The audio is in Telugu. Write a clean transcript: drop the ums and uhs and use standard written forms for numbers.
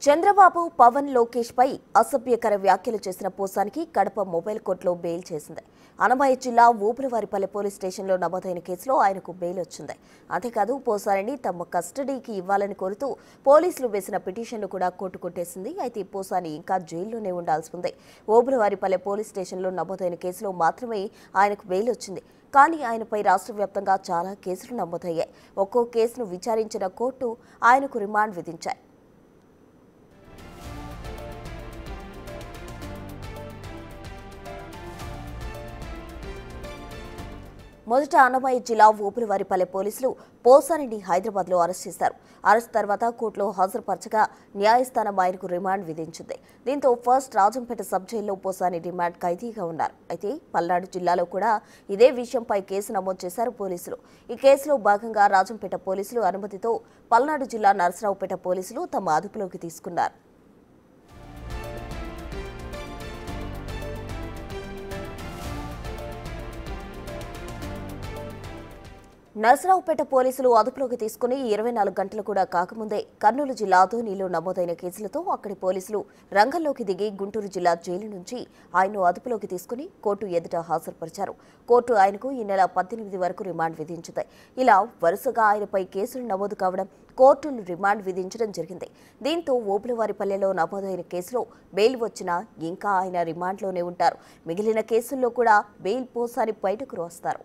చంద్రబాబు పవన్ లోకేష్ పై అసభ్యకర వ్యాఖ్యలు చేసిన పోసానికి కడప మొబైల్ కోర్టులో బెయిల్ చేసింది. అనమయ్య జిల్లా ఊపిరివారిపల్లె పోలీస్ స్టేషన్లో నమోదైన కేసులో ఆయనకు బెయిల్ వచ్చింది. అంతేకాదు పోసానిని తమ కస్టడీకి ఇవ్వాలని కోరుతూ పోలీసులు వేసిన పిటిషన్ను కూడా కోర్టు కొట్టేసింది. అయితే పోసాని ఇంకా జైల్లోనే ఉండాల్సి ఉంది. ఊపిరివారిపల్లె పోలీస్ స్టేషన్లో నమోదైన కేసులో మాత్రమే ఆయనకు బెయిల్ వచ్చింది. కానీ ఆయనపై రాష్ట్ర వ్యాప్తంగా చాలా కేసులు నమోదయ్యాయి. ఒక్కో కేసును విచారించిన కోర్టు ఆయనకు రిమాండ్ విధించాయి. మొదట అన్నమయ్య జిల్లా ఊపిరివారిపల్లె పోలీసులు పోసానిని హైదరాబాద్లో అరెస్ట్ చేశారు. అరెస్ట్ తర్వాత కోర్టులో హాజరుపరచగా న్యాయస్థానం ఆయనకు రిమాండ్ విధించింది. దీంతో ఫస్ట్ రాజంపేట సబ్ జైల్లో పోసాని రిమాండ్ ఖైదీగా ఉన్నారు. అయితే పల్నాడు జిల్లాలో కూడా ఇదే విషయంపై కేసు నమోదు చేశారు పోలీసులు. ఈ కేసులో భాగంగా రాజంపేట పోలీసులు అనుమతితో పల్నాడు జిల్లా నరసరావుపేట పోలీసులు తమ అదుపులోకి తీసుకున్నారు. నరసరావుపేట పోలీసులు అదుపులోకి తీసుకుని 24 గంటలు కూడా కాకముందే కర్నూలు జిల్లా ఆదోనిలో నమోదైన కేసులతో అక్కడి పోలీసులు రంగంలోకి దిగి గుంటూరు జిల్లా జైలు నుంచి ఆయన్ను అదుపులోకి తీసుకుని కోర్టు ఎదుట హాజరుపరిచారు. కోర్టు ఆయనకు ఈ నెల 18 వరకు రిమాండ్ విధించింది. ఇలా వరుసగా ఆయనపై కేసులు నమోదు కావడం, కోర్టులు రిమాండ్ విధించడం జరిగింది. దీంతో ఊపిరివారిపల్లెలో నమోదైన కేసులో బెయిల్ వచ్చినా ఇంకా ఆయన రిమాండ్లోనే ఉంటారు. మిగిలిన కేసుల్లో కూడా బెయిల్ పోసాని బయటకు వస్తారు.